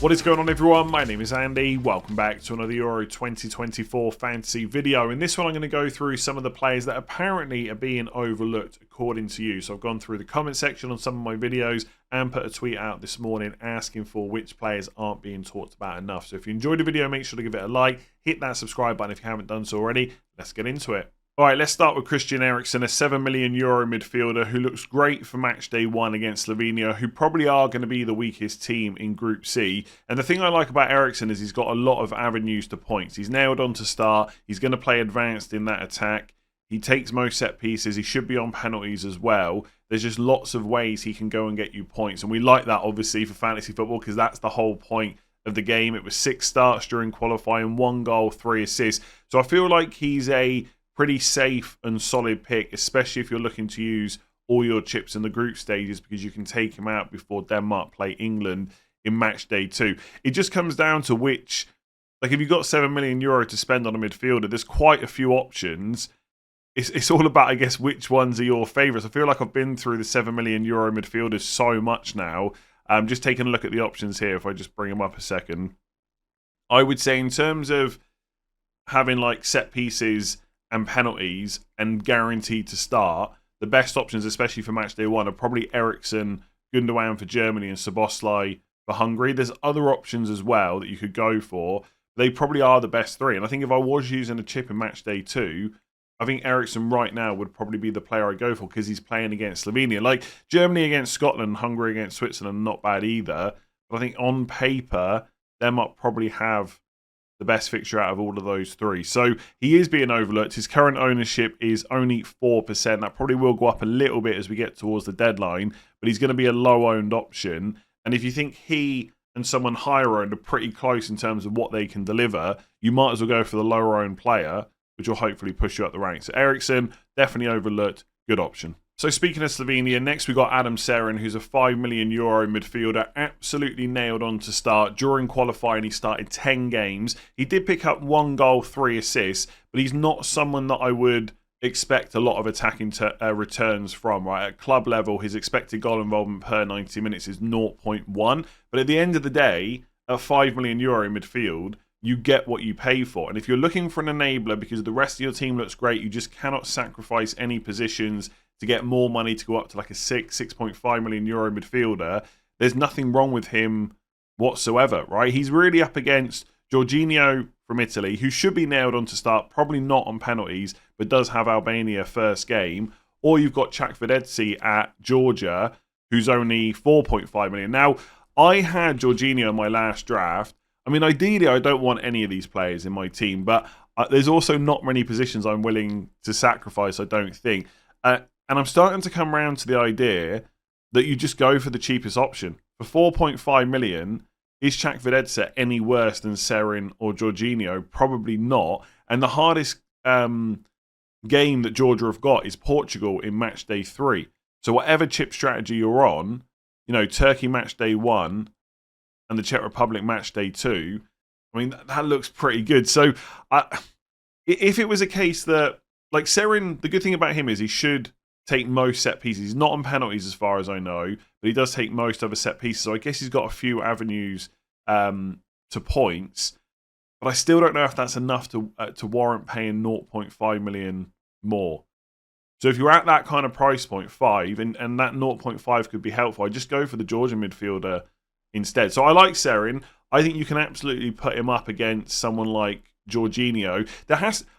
What is going on, everyone? My name is Andy. Welcome back to another Euro 2024 fantasy video. In this one, I'm going to go through some of the players that apparently are being overlooked according to you. So I've gone through the comment section on some of my videos and put a tweet out this morning asking for which players aren't being talked about enough. So if you enjoyed the video, make sure to give it a like, hit that subscribe button if you haven't done so already. Let's get into it. All right, let's start with Christian Eriksen, a €7 million midfielder who looks great for match day 1 against Slovenia, who probably are going to be the weakest team in Group C. And the thing I like about Eriksen is he's got a lot of avenues to points. He's nailed on to start. He's going to play advanced in that attack. He takes most set pieces. He should be on penalties as well. There's just lots of ways he can go and get you points. And we like that, obviously, for fantasy football because that's the whole point of the game. It was 6 starts during qualifying, 1 goal, 3 assists. So I feel like he's a pretty safe and solid pick, especially if you're looking to use all your chips in the group stages because you can take him out before Denmark play England in match day 2. It just comes down to which, like if you've got €7 million to spend on a midfielder, there's quite a few options. It's all about, I guess, which ones are your favourites. I feel like I've been through the €7 million midfielders so much now. Just taking a look at the options here, if I just bring them up a second. I would say in terms of having like set pieces and penalties and guaranteed to start, the best options, especially for match day 1, are probably Eriksen, Gundogan for Germany and Szoboszlai for Hungary. There's other options as well that you could go for. They probably are the best 3. And I think if I was using a chip in match day 2, I think Eriksen right now would probably be the player I go for because he's playing against Slovenia. Like Germany against Scotland, Hungary against Switzerland, not bad either. But I think on paper, they might probably have the best fixture out of all of those 3. So he is being overlooked. His current ownership is only 4%. That probably will go up a little bit as we get towards the deadline, but he's going to be a low-owned option. And if you think he and someone higher-owned are pretty close in terms of what they can deliver, you might as well go for the lower-owned player, which will hopefully push you up the ranks. So Eriksen, definitely overlooked. Good option. So speaking of Slovenia, next we got Čerin, who's a €5 million midfielder, absolutely nailed on to start. During qualifying, he started 10 games. He did pick up 1 goal, 3 assists, but he's not someone that I would expect a lot of attacking returns from. Right, at club level, his expected goal involvement per 90 minutes is 0.1. But at the end of the day, at €5 million in midfield, you get what you pay for. And if you're looking for an enabler because the rest of your team looks great, you just cannot sacrifice any positions to get more money to go up to like a €6.5 million midfielder, there's nothing wrong with him whatsoever, right? He's really up against Jorginho from Italy, who should be nailed on to start, probably not on penalties, but does have Albania first game. Or you've got Čerin at Georgia, who's only 4.5 million. Now, I had Jorginho in my last draft. I mean, ideally, I don't want any of these players in my team, but there's also not many positions I'm willing to sacrifice, I don't think. And I'm starting to come around to the idea that you just go for the cheapest option. For 4.5 million, is Čerin any worse than Čerin or Jorginho? Probably not. And the hardest game that Georgia have got is Portugal in match day 3. So whatever chip strategy you're on, you know, Turkey match day 1 and the Czech Republic match day 2, I mean, that looks pretty good. So if it was a case that, like Čerin, the good thing about him is he should take most set pieces. He's not on penalties as far as I know, but he does take most other set pieces. So I guess he's got a few avenues to points, but I still don't know if that's enough to warrant paying 0.5 million more. So if you're at that kind of price point, 5, and that 0.5 could be helpful, I just go for the Georgian midfielder instead. So I like Čerin. I think you can absolutely put him up against someone like Jorginho.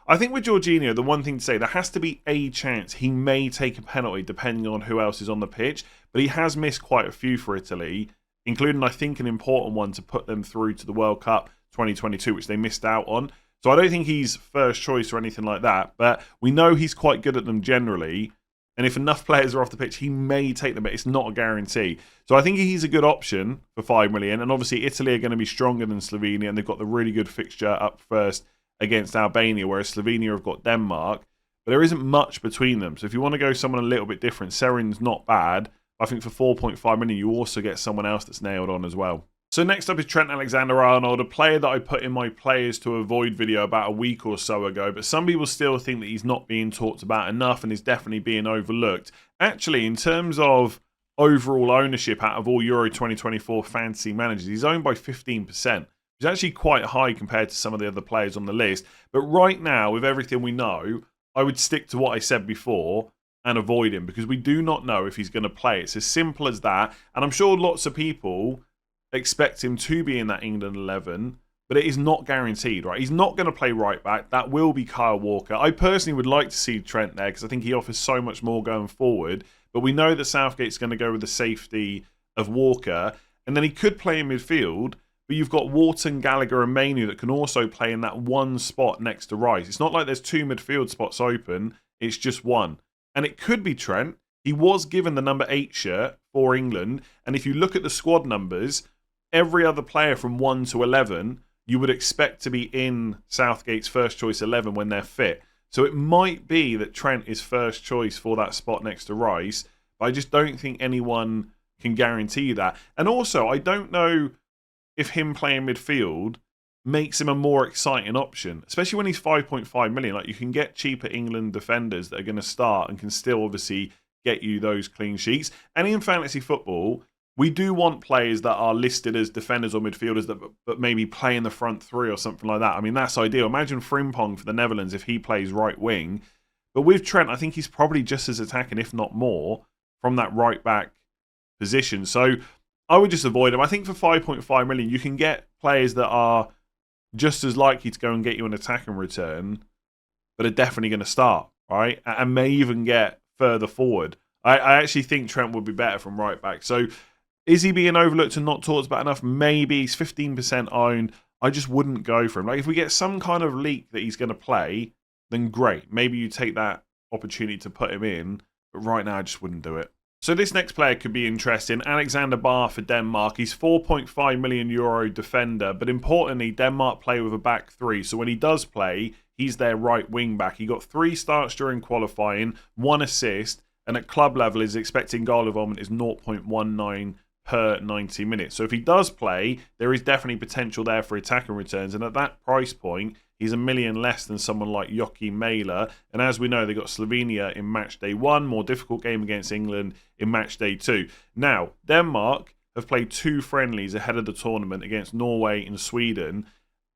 I think with Jorginho, the one thing to say, there has to be a chance he may take a penalty depending on who else is on the pitch, but he has missed quite a few for Italy, including I think an important one to put them through to the World Cup 2022, which they missed out on. So I don't think he's first choice or anything like that, but we know he's quite good at them generally, and if enough players are off the pitch, he may take them, but it's not a guarantee. So I think he's a good option for 5 million. And obviously, Italy are going to be stronger than Slovenia, and they've got the really good fixture up first against Albania, whereas Slovenia have got Denmark. But there isn't much between them. So if you want to go someone a little bit different, Čerin's not bad. I think for 4.5 million, you also get someone else that's nailed on as well. So next up is Trent Alexander-Arnold, a player that I put in my players to avoid video about a week or so ago, but some people still think that he's not being talked about enough and is definitely being overlooked. Actually, in terms of overall ownership out of all Euro 2024 fantasy managers. He's owned by 15%, which is actually quite high compared to some of the other players on the list. But right now, with everything we know, I would stick to what I said before and avoid him, because we do not know if he's going to play. It's as simple as that. And I'm sure lots of people expect him to be in that England 11, but it is not guaranteed, right? He's not going to play right back. That will be Kyle Walker. I personally would like to see Trent there because I think he offers so much more going forward. But we know that Southgate's going to go with the safety of Walker. And then he could play in midfield, but you've got Wharton, Gallagher and Mainoo that can also play in that one spot next to Rice. It's not like there's two midfield spots open. It's just one. And it could be Trent. He was given the number 8 shirt for England. And if you look at the squad numbers, every other player from 1 to 11, you would expect to be in Southgate's first choice 11 when they're fit. So it might be that Trent is first choice for that spot next to Rice, but I just don't think anyone can guarantee that. And also, I don't know if him playing midfield makes him a more exciting option, especially when he's 5.5 million. Like, you can get cheaper England defenders that are going to start and can still obviously get you those clean sheets. And in fantasy football, we do want players that are listed as defenders or midfielders that maybe play in the front three or something like that. I mean, that's ideal. Imagine Frimpong for the Netherlands if he plays right wing. But with Trent, I think he's probably just as attacking, if not more, from that right back position. So I would just avoid him. I think for 5.5 million, you can get players that are just as likely to go and get you an attacking return, but are definitely going to start, right? And may even get further forward. I actually think Trent would be better from right back. So is he being overlooked and not talked about enough? Maybe. He's 15% owned. I just wouldn't go for him. Like, if we get some kind of leak that he's going to play, then great. Maybe you take that opportunity to put him in. But right now, I just wouldn't do it. So this next player could be interesting. Alexander Bar for Denmark. He's 4.5 million euro defender. But importantly, Denmark play with a back three. So when he does play, he's their right wing back. He got 3 starts during qualifying, 1 assist. And at club level, his expected goal involvement is 0.19 per 90 minutes. So if he does play, there is definitely potential there for attacking returns. And at that price point, he's $1 million less than someone like Joachim Mæhle. And as we know, they got Slovenia in match day 1, more difficult game against England in match day 2. Now, Denmark have played 2 friendlies ahead of the tournament against Norway and Sweden.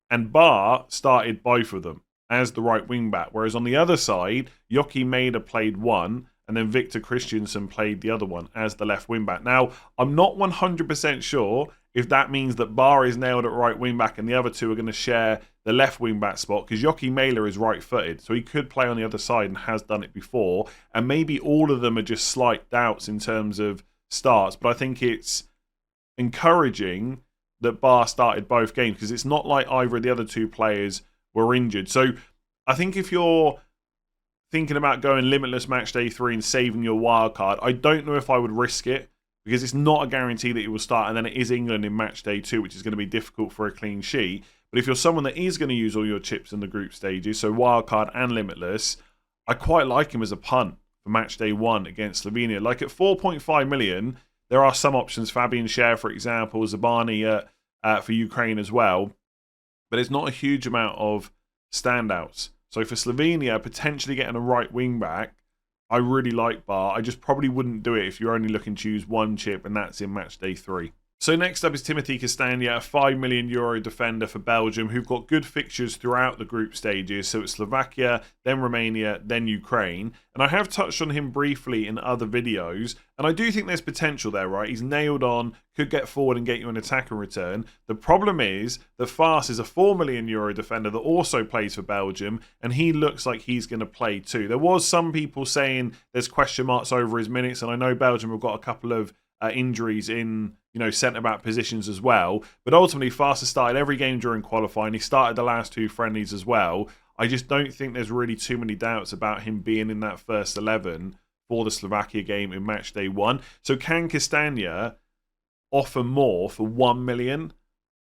And Bar started both of them as the right wing back. Whereas on the other side, Joachim Mæhle played 1. And then Victor Christiansen played the other one as the left wing-back. Now, I'm not 100% sure if that means that Bar is nailed at right wing-back and the other two are going to share the left wing-back spot, because Joachim Mæhle is right-footed, so he could play on the other side and has done it before. And maybe all of them are just slight doubts in terms of starts, but I think it's encouraging that Bar started both games, because it's not like either of the other 2 players were injured. So I think if you're thinking about going limitless match day 3 and saving your wild card, I don't know if I would risk it, because it's not a guarantee that he will start, and then it is England in match day 2, which is going to be difficult for a clean sheet. But if you're someone that is going to use all your chips in the group stages, so wild card and limitless, I quite like him as a punt for match day 1 against Slovenia. Like, at 4.5 million, there are some options. Fabian Schär, for example, Zabani for Ukraine as well. But it's not a huge amount of standouts. So for Slovenia, potentially getting a right wing back, I really like Bar. I just probably wouldn't do it if you're only looking to use 1 chip, and that's in match day 3. So next up is Timothy Castagne, a 5 million euro defender for Belgium, who've got good fixtures throughout the group stages. So it's Slovakia, then Romania, then Ukraine. And I have touched on him briefly in other videos, and I do think there's potential there, right? He's nailed on, could get forward and get you an attack and return. The problem is that Fast is a 4 million euro defender that also plays for Belgium, and he looks like he's going to play too. There was some people saying there's question marks over his minutes, and I know Belgium have got a couple of injuries in, centre-back positions as well. But ultimately, Fast has started every game during qualifying. He started the last 2 friendlies as well. I just don't think there's really too many doubts about him being in that first 11 for the Slovakia game in match day 1. So can Castagne offer more for 1 million?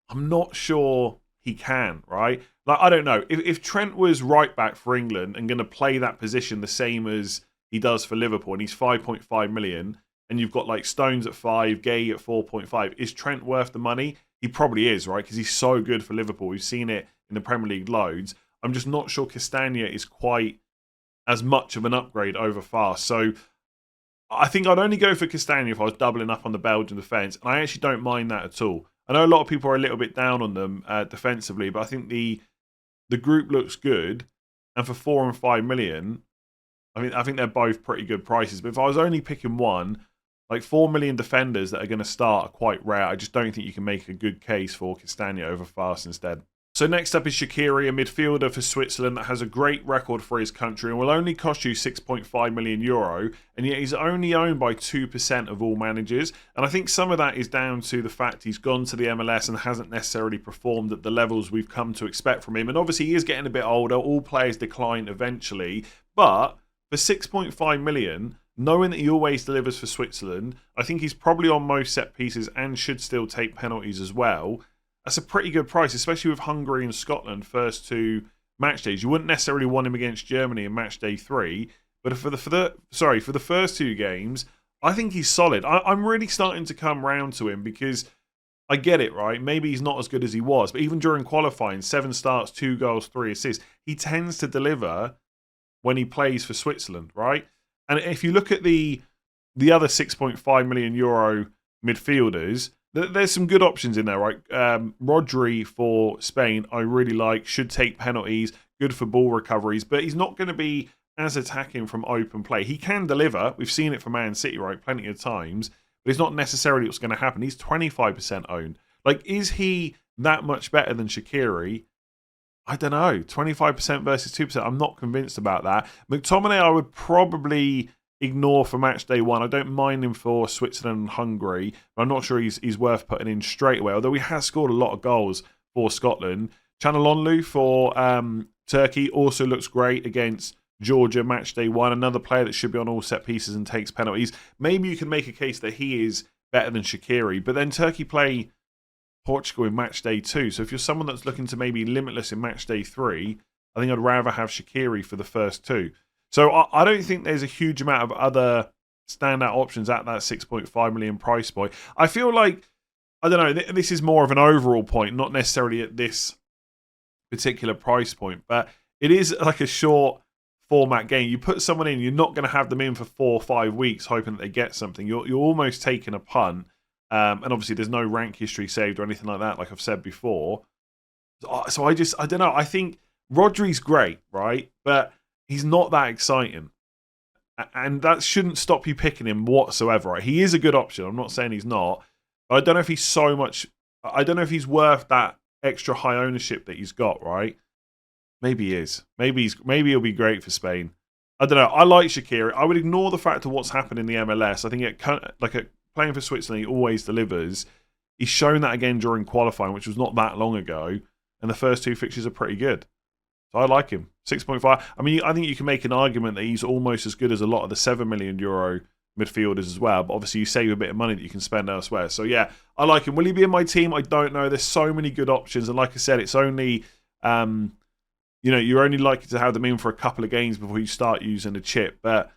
I'm not sure he can, right? Like, I don't know. If Trent was right back for England and going to play that position the same as he does for Liverpool, and he's 5.5 million, and you've got like Stones at 5, Guéhi at 4.5. Is Trent worth the money? He probably is, right? Because he's so good for Liverpool. We've seen it in the Premier League loads. I'm just not sure Castagne is quite as much of an upgrade over Fast. So I think I'd only go for Castagne if I was doubling up on the Belgian defence, and I actually don't mind that at all. I know a lot of people are a little bit down on them defensively, but I think the group looks good, and for 4 and 5 million, I think they're both pretty good prices. But if I was only picking one, like 4 million defenders that are going to start are quite rare. I just don't think you can make a good case for Castagne over Fast instead. So next up is Shaqiri, a midfielder for Switzerland that has a great record for his country and will only cost you 6.5 million euro, and yet he's only owned by 2% of all managers. And I think some of that is down to the fact he's gone to the MLS and hasn't necessarily performed at the levels we've come to expect from him. And obviously he is getting a bit older. All players decline eventually. But for 6.5 million, knowing that he always delivers for Switzerland, I think he's probably on most set pieces and should still take penalties as well. That's a pretty good price, especially with Hungary and Scotland first 2 match days. You wouldn't necessarily want him against Germany in match day 3, but for the first 2 games, I think he's solid. I'm really starting to come round to him because I get it, right? Maybe he's not as good as he was, but even during qualifying, 7 starts, 2 goals, 3 assists, he tends to deliver when he plays for Switzerland, right? And if you look at the other 6.5 million euro midfielders, there's some good options in there, right? Rodri for Spain, I really like. Should take penalties, good for ball recoveries, but he's not going to be as attacking from open play. He can deliver. We've seen it from Man City, right? Plenty of times, but it's not necessarily what's going to happen. He's 25% owned. Like, is he that much better than Shaqiri? I don't know. 25% versus 2%. I'm not convinced about that. McTominay, I would probably ignore for match day 1. I don't mind him for Switzerland and Hungary, but I'm not sure he's worth putting in straight away, although he has scored a lot of goals for Scotland. Çalhanoğlu for Turkey also looks great against Georgia match day 1. Another player that should be on all set pieces and takes penalties. Maybe you can make a case that he is better than Shaqiri, but then Turkey play Portugal in match day 2. So if you're someone that's looking to maybe limitless in match day 3, I think I'd rather have Shaqiri for the first 2. So I don't think there's a huge amount of other standout options at that 6.5 million price point. I feel like, I don't know, this is more of an overall point, not necessarily at this particular price point, but it is like a short format game. You put someone in, you're not going to have them in for 4 or 5 weeks hoping that they get something. You're almost taking a punt. And obviously there's no rank history saved or anything like that, like I've said before. So I don't know. I think Rodri's great, right? But he's not that exciting. And that shouldn't stop you picking him whatsoever, right? He is a good option. I'm not saying he's not. But I don't know if he's so much... I don't know if he's worth that extra high ownership that he's got, right? Maybe he is. Maybe he'll be great for Spain. I don't know. I like Shaqiri. I would ignore the fact of what's happened in the MLS. I think playing for Switzerland, he always delivers. He's shown that again during qualifying, which was not that long ago. And the first 2 fixtures are pretty good. So I like him. 6.5. I mean, I think you can make an argument that he's almost as good as a lot of the 7 million euro midfielders as well. But obviously, you save a bit of money that you can spend elsewhere. So yeah, I like him. Will he be in my team? I don't know. There's so many good options. And like I said, it's only, you're only likely to have them in for a couple of games before you start using a chip. But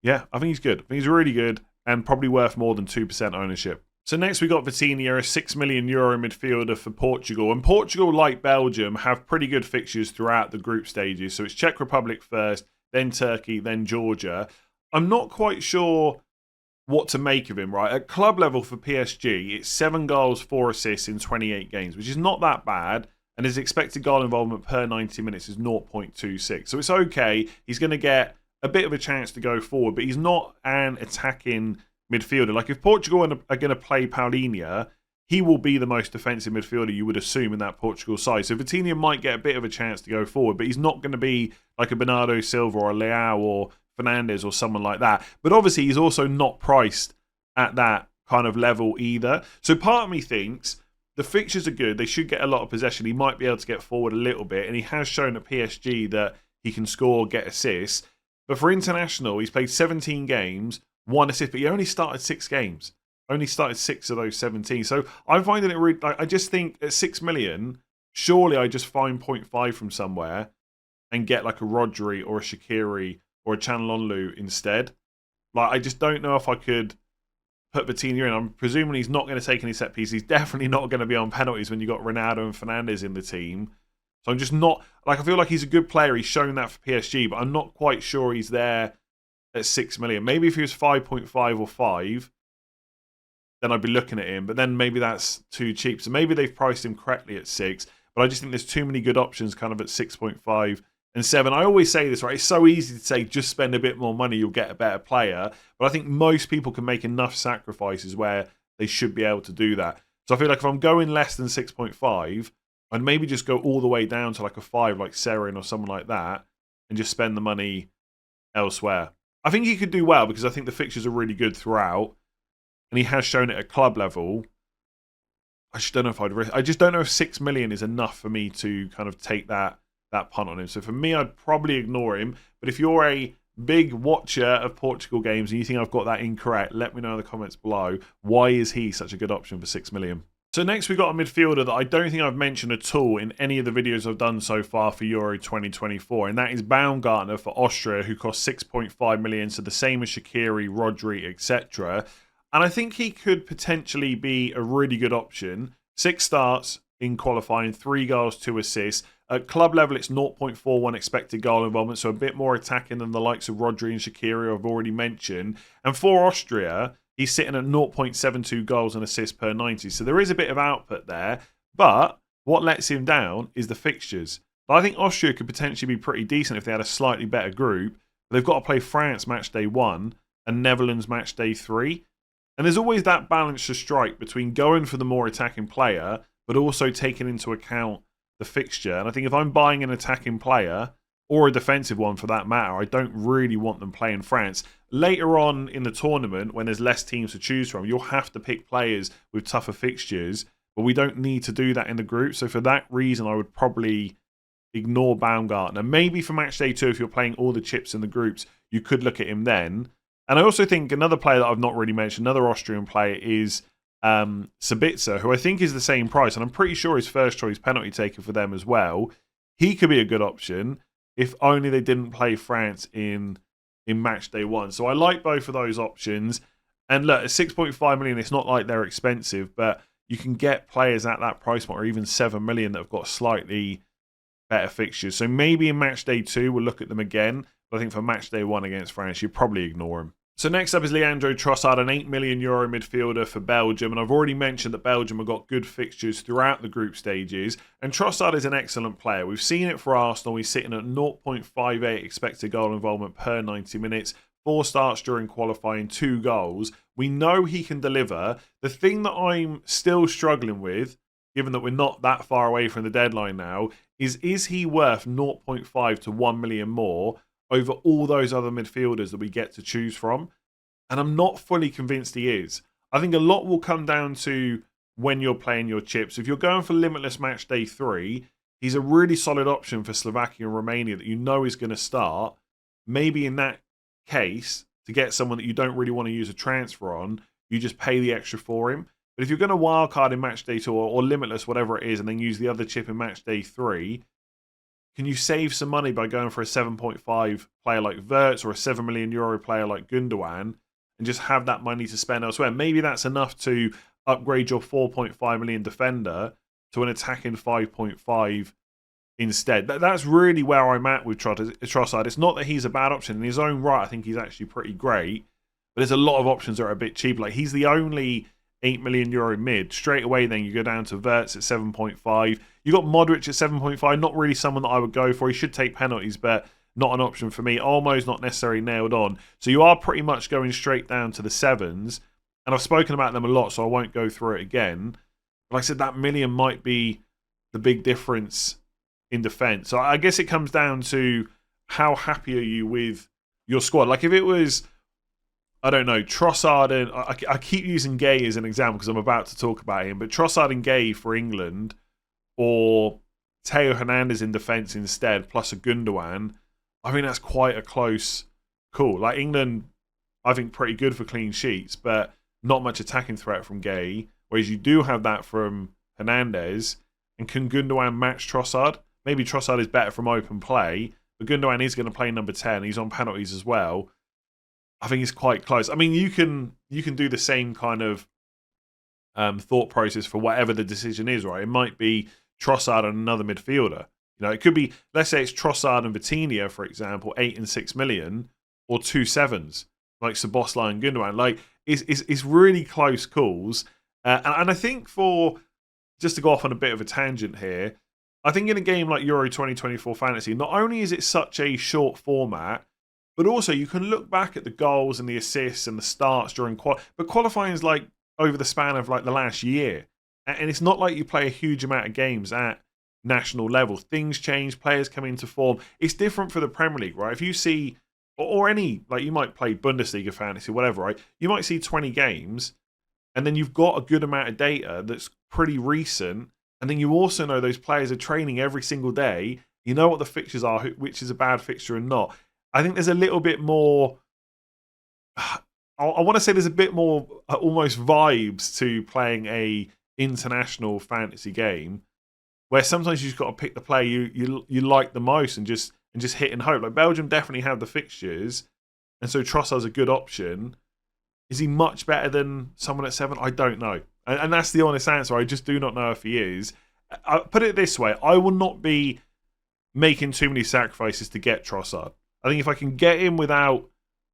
yeah, I think he's good. I think he's really good and probably worth more than 2% ownership. So next we got Vitinha, a 6 million euro midfielder for Portugal. And Portugal, like Belgium, have pretty good fixtures throughout the group stages. So it's Czech Republic first, then Turkey, then Georgia. I'm not quite sure what to make of him, right? At club level for PSG, it's 7 goals, 4 assists in 28 games, which is not that bad. And his expected goal involvement per 90 minutes is 0.26. So it's okay. He's going to get a bit of a chance to go forward, but he's not an attacking midfielder. Like if Portugal are going to play Paulinho, he will be the most defensive midfielder you would assume in that Portugal side. So Vitinha might get a bit of a chance to go forward, but he's not going to be like a Bernardo Silva or a Leao or Fernandes or someone like that. But obviously he's also not priced at that kind of level either. So part of me thinks the fixtures are good. They should get a lot of possession. He might be able to get forward a little bit, and he has shown at PSG that he can score, get assists. But for international, he's played 17 games, 1 assist, but he only started 6 games. Only started 6 of those 17. So I'm finding it really... I just think at 6 million, surely I just find 0.5 from somewhere and get like a Rodri or a Shaqiri or a Çalhanoğlu instead. Like, I just don't know if I could put Vitinha in. I'm presuming he's not going to take any set pieces. He's definitely not going to be on penalties when you've got Ronaldo and Fernandes in the team. So I'm just not... Like, I feel like he's a good player. He's shown that for PSG, but I'm not quite sure he's there at 6 million. Maybe if he was 5.5 or 5, then I'd be looking at him. But then maybe that's too cheap. So maybe they've priced him correctly at 6. But I just think there's too many good options kind of at 6.5 and 7. I always say this, right? It's so easy to say just spend a bit more money, you'll get a better player. But I think most people can make enough sacrifices where they should be able to do that. So I feel like if I'm going less than 6.5, I'd maybe just go all the way down to like a 5, like Čerin or someone like that, and just spend the money elsewhere. I think he could do well because I think the fixtures are really good throughout, and he has shown it at club level. I just don't know if I'd risk. I just don't know if 6 million is enough for me to kind of take that punt on him. So for me, I'd probably ignore him. But if you're a big watcher of Portugal games and you think I've got that incorrect, let me know in the comments below. Why is he such a good option for 6 million? So next we've got a midfielder that I don't think I've mentioned at all in any of the videos I've done so far for Euro 2024, and that is Baumgartner for Austria, who cost 6.5 million, so the same as Shaqiri, Rodri, etc. And I think he could potentially be a really good option. 6 starts in qualifying, 3 goals, 2 assists. At club level, it's 0.41 expected goal involvement, so a bit more attacking than the likes of Rodri and Shaqiri I've already mentioned. And for Austria, he's sitting at 0.72 goals and assists per 90. So there is a bit of output there. But what lets him down is the fixtures. But I think Austria could potentially be pretty decent if they had a slightly better group. But they've got to play France match day 1 and Netherlands match day 3. And there's always that balance to strike between going for the more attacking player, but also taking into account the fixture. And I think if I'm buying an attacking player, or a defensive one for that matter, I don't really want them playing France. Later on in the tournament, when there's less teams to choose from, you'll have to pick players with tougher fixtures, but we don't need to do that in the group. So for that reason, I would probably ignore Baumgartner. Maybe for match day 2, if you're playing all the chips in the groups, you could look at him then. And I also think another player that I've not really mentioned, another Austrian player, is Sabitzer, who I think is the same price. And I'm pretty sure his first choice penalty taker for them as well. He could be a good option if only they didn't play France in match day 1. So I like both of those options. And look, at 6.5 million, it's not like they're expensive, but you can get players at that price point, or even 7 million, that have got slightly better fixtures. So maybe in match day 2, we'll look at them again. But I think for match day 1 against France, you'd probably ignore him. So next up is Leandro Trossard, an €8 million midfielder for Belgium. And I've already mentioned that Belgium have got good fixtures throughout the group stages. And Trossard is an excellent player. We've seen it for Arsenal. He's sitting at 0.58 expected goal involvement per 90 minutes. 4 starts during qualifying, 2 goals. We know he can deliver. The thing that I'm still struggling with, given that we're not that far away from the deadline now, is he worth 0.5 to 1 million more over all those other midfielders that we get to choose from? And I'm not fully convinced he is. I think a lot will come down to when you're playing your chips. If you're going for limitless match day 3, he's a really solid option for Slovakia and Romania that you know is going to start. Maybe in that case, to get someone that you don't really want to use a transfer on, you just pay the extra for him. But if you're going to wildcard in match day 2 or limitless, whatever it is, and then use the other chip in match day 3, can you save some money by going for a 7.5 player like Wirtz or a €7 million player like Gundogan and just have that money to spend elsewhere? Maybe that's enough to upgrade your 4.5 million defender to an attacking 5.5 instead. That's really where I'm at with Trossard. It's not that he's a bad option. In his own right, I think he's actually pretty great. But there's a lot of options that are a bit cheap. Like, he's the only €8 million mid. Straight away then you go down to Wirtz at 7.5. You got Modric at 7.5. Not really someone that I would go for. He should take penalties, but not an option for me. Almost not necessarily nailed on. So you are pretty much going straight down to the 7s. And I've spoken about them a lot, so I won't go through it again. But like I said, that million might be the big difference in defence. So I guess it comes down to how happy are you with your squad. Like, if it was, I don't know, Trossard and I keep using Guéhi as an example because I'm about to talk about him, but Trossard and Guéhi for England, or Theo Hernandez in defence instead, plus a Gundogan, I think that's quite a close call. Like, England, I think pretty good for clean sheets, but not much attacking threat from Guéhi, whereas you do have that from Hernandez. And can Gundogan match Trossard? Maybe Trossard is better from open play, but Gundogan is going to play number 10. He's on penalties as well. I think it's quite close. I mean, you can do the same kind of thought process for whatever the decision is, right? It might be Trossard and another midfielder. You know, it could be, let's say it's Trossard and Vitinha, for example, 8 and 6 million. or 2 sevens like Szoboszlai and Gundogan. Like, it's really close calls. And I think just to go off on a bit of a tangent here, I think in a game like Euro 2024 Fantasy, not only is it such a short format, but also you can look back at the goals and the assists and the starts during but qualifying is like over the span of like the last year. And it's not like you play a huge amount of games at national level. Things change, players come into form. It's different for the Premier League, right? If you see, or any, like you might play Bundesliga Fantasy, whatever, right? You might see 20 games, and then you've got a good amount of data that's pretty recent, and then you also know those players are training every single day. You know what the fixtures are, which is a bad fixture and not. I think there's a little bit more, I want to say there's a bit more almost vibes to playing a international fantasy game, where sometimes you've got to pick the player you like the most and just hit and hope. Like Belgium definitely have the fixtures, and so Trossard's a good option. Is he much better than someone at 7? I don't know. And that's the honest answer. I just do not know if he is. I put it this way, I will not be making too many sacrifices to get Trossard. I think if I can get him without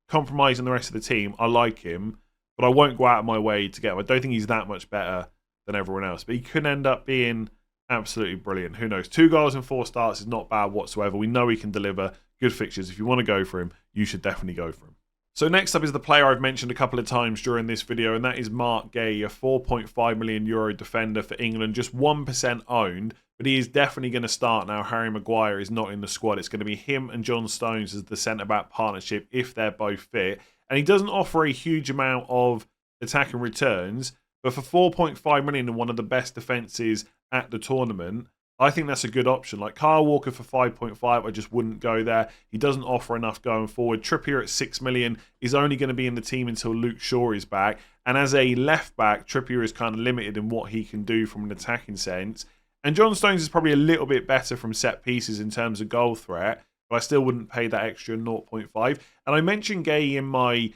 compromising the rest of the team, I like him, but I won't go out of my way to get him. I don't think he's that much better than everyone else, but he could end up being absolutely brilliant. Who knows? 2 goals and 4 starts is not bad whatsoever. We know he can deliver good fixtures. If you want to go for him, you should definitely go for him. So next up is the player I've mentioned a couple of times during this video, and that is Mark Guéhi, a 4.5 million euro defender for England, just 1% owned, but he is definitely going to start now. Harry Maguire is not in the squad. It's going to be him and John Stones as the centre-back partnership if they're both fit. And he doesn't offer a huge amount of attacking returns, but for 4.5 million and one of the best defences at the tournament, I think that's a good option. Like Kyle Walker for 5.5, I just wouldn't go there. He doesn't offer enough going forward. Trippier at 6 million is only going to be in the team until Luke Shaw is back. And as a left back, Trippier is kind of limited in what he can do from an attacking sense. And John Stones is probably a little bit better from set pieces in terms of goal threat, but I still wouldn't pay that extra 0.5. And I mentioned Guéhi in my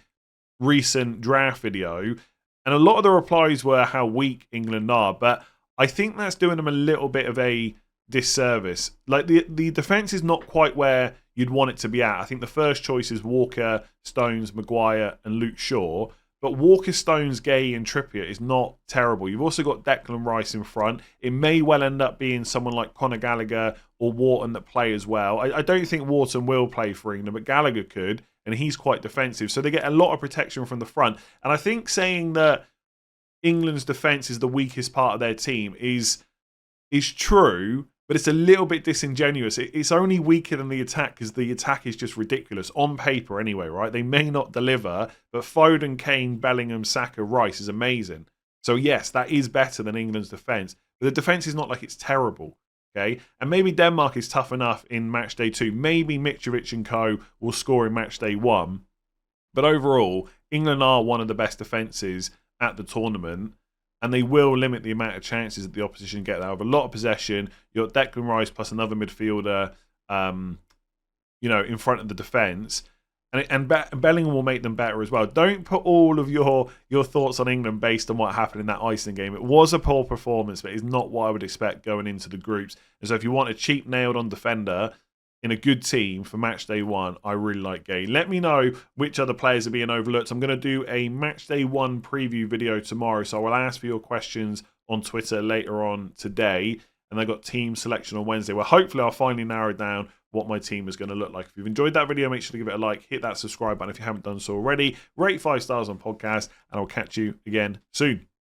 recent draft video, and a lot of the replies were how weak England are, but I think that's doing them a little bit of a disservice. Like the defence is not quite where you'd want it to be at. I think the first choice is Walker, Stones, Maguire and Luke Shaw. But Walker, Stones, Guéhi and Trippier is not terrible. You've also got Declan Rice in front. It may well end up being someone like Conor Gallagher or Wharton that play as well. I don't think Wharton will play for England, but Gallagher could, and he's quite defensive. So they get a lot of protection from the front. And I think saying that England's defence is the weakest part of their team is true, but it's a little bit disingenuous. It's only weaker than the attack because the attack is just ridiculous. On paper anyway, right? They may not deliver, but Foden, Kane, Bellingham, Saka, Rice is amazing. So yes, that is better than England's defence. But the defence is not like it's terrible, okay? And maybe Denmark is tough enough in match day 2. Maybe Mitrovic and co will score in match day 1. But overall, England are one of the best defences at the tournament, and they will limit the amount of chances that the opposition get. They have a lot of possession. You've got Declan Rice plus another midfielder, in front of the defence, and Bellingham will make them better as well. Don't put all of your thoughts on England based on what happened in that Iceland game. It was a poor performance, but it's not what I would expect going into the groups. And so if you want a cheap nailed-on defender in a good team for match day 1, I really like Guéhi. Let me know which other players are being overlooked. I'm going to do a match day 1 preview video tomorrow, so I will ask for your questions on Twitter later on today. And I got team selection on Wednesday, where hopefully I'll finally narrow down what my team is going to look like. If you've enjoyed that video, make sure to give it a like, hit that subscribe button if you haven't done so already, rate 5 stars on podcast, and I'll catch you again soon.